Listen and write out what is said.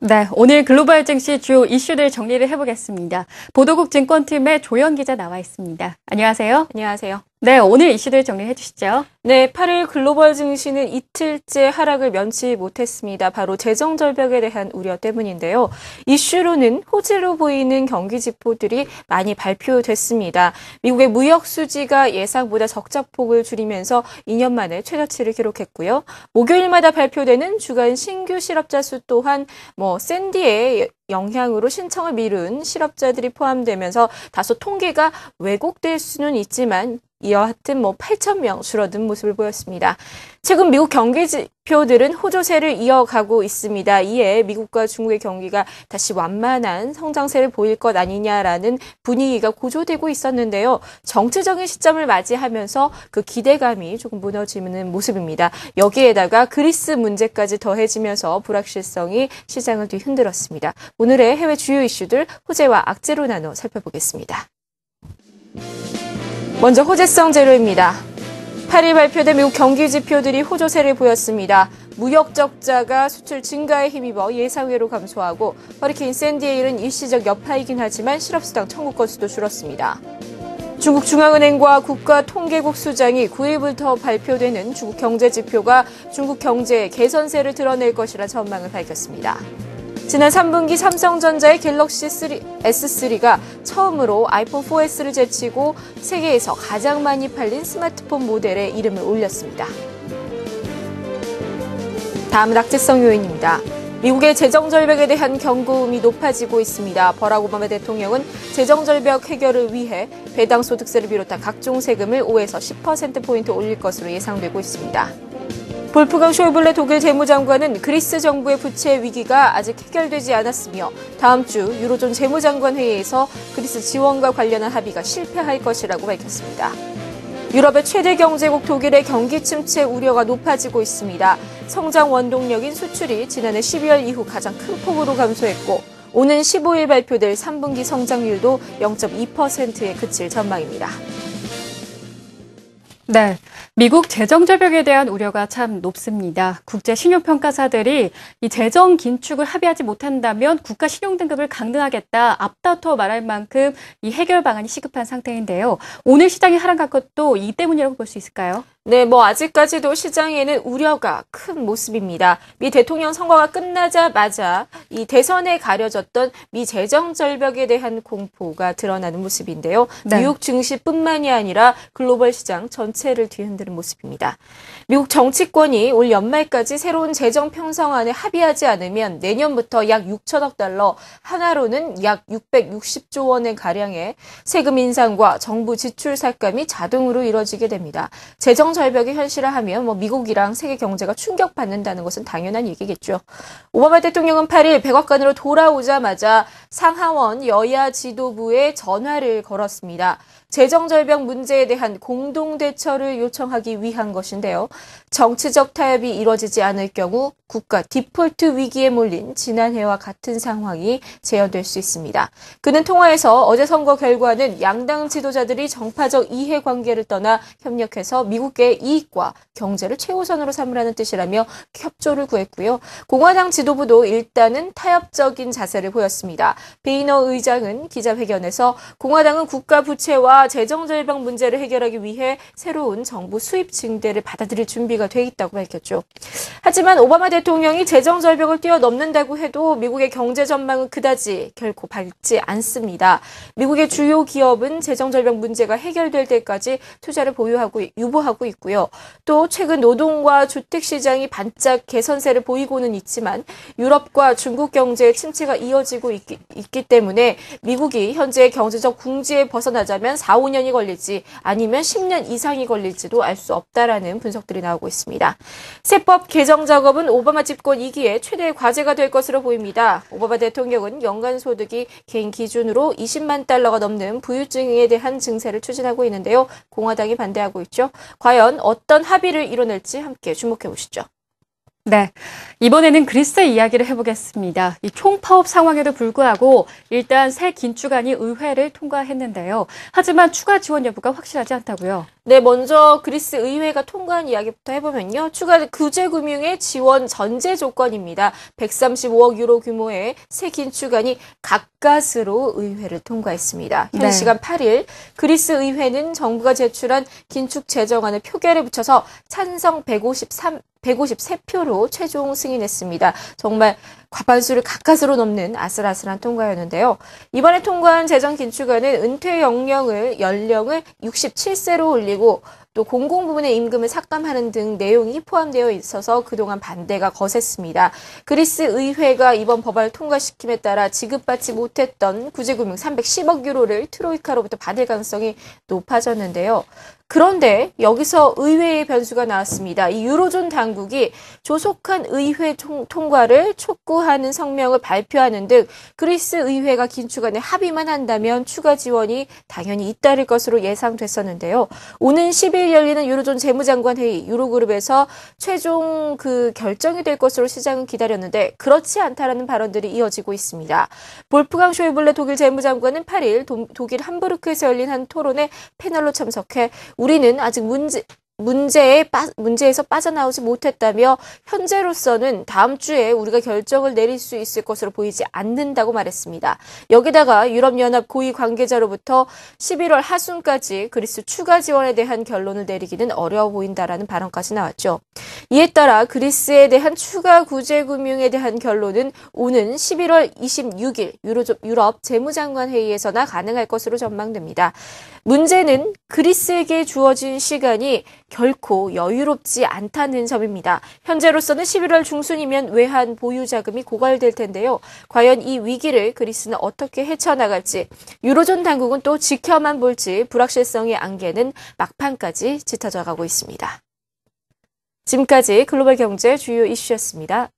네, 오늘 글로벌 증시 주요 이슈들 정리를 해보겠습니다. 보도국 증권팀의 조연 기자 나와 있습니다. 안녕하세요. 안녕하세요. 네, 오늘 이슈들 정리해 주시죠. 네, 8일 글로벌 증시는 이틀째 하락을 면치 못했습니다. 바로 재정 절벽에 대한 우려 때문인데요. 이슈로는 호재로 보이는 경기 지표들이 많이 발표됐습니다. 미국의 무역 수지가 예상보다 적자폭을 줄이면서 2년 만에 최저치를 기록했고요. 목요일마다 발표되는 주간 신규 실업자 수 또한 샌디의 영향으로 신청을 미룬 실업자들이 포함되면서 다소 통계가 왜곡될 수는 있지만 여하튼 8,000명 줄어든 모습을 보였습니다. 최근 미국 경기 지표들은 호조세를 이어가고 있습니다. 이에 미국과 중국의 경기가 다시 완만한 성장세를 보일 것 아니냐라는 분위기가 고조되고 있었는데요. 정치적인 시점을 맞이하면서 그 기대감이 조금 무너지는 모습입니다. 여기에다가 그리스 문제까지 더해지면서 불확실성이 시장을 뒤흔들었습니다. 오늘의 해외 주요 이슈들 호재와 악재로 나눠 살펴보겠습니다. 먼저 호재성 재료입니다. 8일 발표된 미국 경기 지표들이 호조세를 보였습니다. 무역 적자가 수출 증가에 힘입어 예상외로 감소하고 허리케인 샌디에 이른 일시적 여파이긴 하지만 실업수당 청구 건수도 줄었습니다. 중국 중앙은행과 국가통계국 수장이 9일부터 발표되는 중국 경제 지표가 중국 경제의 개선세를 드러낼 것이라 전망을 밝혔습니다. 지난 3분기 삼성전자의 갤럭시 S3가 처음으로 아이폰 4S를 제치고 세계에서 가장 많이 팔린 스마트폰 모델에 이름을 올렸습니다. 다음은 악재성 요인입니다. 미국의 재정절벽에 대한 경고음이 높아지고 있습니다. 버락 오바마 대통령은 재정절벽 해결을 위해 배당소득세를 비롯한 각종 세금을 5에서 10%포인트 올릴 것으로 예상되고 있습니다. 볼프강 쇼이블레 독일 재무장관은 그리스 정부의 부채 위기가 아직 해결되지 않았으며 다음 주 유로존 재무장관 회의에서 그리스 지원과 관련한 합의가 실패할 것이라고 밝혔습니다. 유럽의 최대 경제국 독일의 경기 침체 우려가 높아지고 있습니다. 성장 원동력인 수출이 지난해 12월 이후 가장 큰 폭으로 감소했고 오는 15일 발표될 3분기 성장률도 0.2%에 그칠 전망입니다. 네, 미국 재정 절벽에 대한 우려가 참 높습니다. 국제 신용평가사들이 이 재정 긴축을 합의하지 못한다면 국가 신용 등급을 강등하겠다 앞다퉈 말할 만큼 이 해결 방안이 시급한 상태인데요. 오늘 시장이 하락한 것도 이 때문이라고 볼 수 있을까요? 네, 아직까지도 시장에는 우려가 큰 모습입니다. 미 대통령 선거가 끝나자마자 이 대선에 가려졌던 미 재정 절벽에 대한 공포가 드러나는 모습인데요. 네. 뉴욕 증시뿐만이 아니라 글로벌 시장 전체를 뒤흔드는 모습입니다. 미국 정치권이 올 연말까지 새로운 재정 편성안에 합의하지 않으면 내년부터 약 6천억 달러, 하나로는 약 660조 원의 가량의 세금 인상과 정부 지출 삭감이 자동으로 이뤄지게 됩니다. 재정 절벽이 현실화하면 미국이랑 세계 경제가 충격받는다는 것은 당연한 얘기겠죠. 오바마 대통령은 8일 백악관으로 돌아오자마자 상하원 여야 지도부에 전화를 걸었습니다. 재정 절벽 문제에 대한 공동 대처를 요청하기 위한 것인데요. 정치적 타협이 이뤄지지 않을 경우 국가 디폴트 위기에 몰린 지난해와 같은 상황이 재현될 수 있습니다. 그는 통화에서 어제 선거 결과는 양당 지도자들이 정파적 이해관계를 떠나 협력해서 미국의 이익과 경제를 최우선으로 삼으라는 뜻이라며 협조를 구했고요. 공화당 지도부도 일단은 타협적인 자세를 보였습니다. 베이너 의장은 기자회견에서 공화당은 국가 부채와 재정 절벽 문제를 해결하기 위해 새로운 정부 수입 증대를 받아들일 준비가 돼 있다고 밝혔죠. 하지만 오바마 대통령이 재정 절벽을 뛰어넘는다고 해도 미국의 경제 전망은 그다지 결코 밝지 않습니다. 미국의 주요 기업은 재정 절벽 문제가 해결될 때까지 투자를 유보하고 있고요. 또 최근 노동과 주택 시장이 반짝 개선세를 보이고는 있지만 유럽과 중국 경제의 침체가 이어지고 있기 때문에 미국이 현재 경제적 궁지에 벗어나자면 4, 5년이 걸릴지 아니면 10년 이상이 걸릴지도 알 수 없다라는 분석들이 나오고 있습니다. 세법 개정 작업은 오바마 집권 2기의 최대의 과제가 될 것으로 보입니다. 오바마 대통령은 연간 소득이 개인 기준으로 20만 달러가 넘는 부유층에 대한 증세를 추진하고 있는데요. 공화당이 반대하고 있죠. 과연 어떤 합의를 이뤄낼지 함께 주목해 보시죠. 네, 이번에는 그리스 이야기를 해보겠습니다. 이 총파업 상황에도 불구하고 일단 새 긴축안이 의회를 통과했는데요. 하지만 추가 지원 여부가 확실하지 않다고요. 네, 먼저 그리스 의회가 통과한 이야기부터 해보면요. 추가 구제금융의 지원 전제 조건입니다. 135억 유로 규모의 새 긴축안이 가까스로 의회를 통과했습니다. 현 네. 시간 8일 그리스 의회는 정부가 제출한 긴축 재정안을 표결에 붙여서 찬성 153표로 최종 승인했습니다. 정말 과반수를 가까스로 넘는 아슬아슬한 통과였는데요. 이번에 통과한 재정 긴축안은 은퇴 연령을 67세로 올리고 또 공공부문의 임금을 삭감하는 등 내용이 포함되어 있어서 그동안 반대가 거셌습니다. 그리스 의회가 이번 법안을 통과시킴에 따라 지급받지 못했던 구제금융 310억 유로를 트로이카로부터 받을 가능성이 높아졌는데요. 그런데 여기서 의회의 변수가 나왔습니다. 이 유로존 당국이 조속한 의회 통과를 촉구하는 성명을 발표하는 등 그리스 의회가 긴축안에 합의만 한다면 추가 지원이 당연히 잇따를 것으로 예상됐었는데요. 오는 10일 열리는 유로존 재무장관 회의 유로그룹에서 최종 결정이 될 것으로 시장은 기다렸는데 그렇지 않다라는 발언들이 이어지고 있습니다. 볼프강 쇼이블레 독일 재무장관은 8일 독일 함부르크에서 열린 한 토론에 패널로 참석해 우리는 아직 문제에서 빠져나오지 못했다며 현재로서는 다음 주에 우리가 결정을 내릴 수 있을 것으로 보이지 않는다고 말했습니다. 여기다가 유럽연합 고위 관계자로부터 11월 하순까지 그리스 추가 지원에 대한 결론을 내리기는 어려워 보인다라는 발언까지 나왔죠. 이에 따라 그리스에 대한 추가 구제금융에 대한 결론은 오는 11월 26일 유럽 재무장관 회의에서나 가능할 것으로 전망됩니다. 문제는 그리스에게 주어진 시간이 결코 여유롭지 않다는 점입니다. 현재로서는 11월 중순이면 외환 보유 자금이 고갈될 텐데요. 과연 이 위기를 그리스는 어떻게 헤쳐나갈지 유로존 당국은 또 지켜만 볼지 불확실성의 안개는 막판까지 짙어져 가고 있습니다. 지금까지 글로벌 경제 주요 이슈였습니다.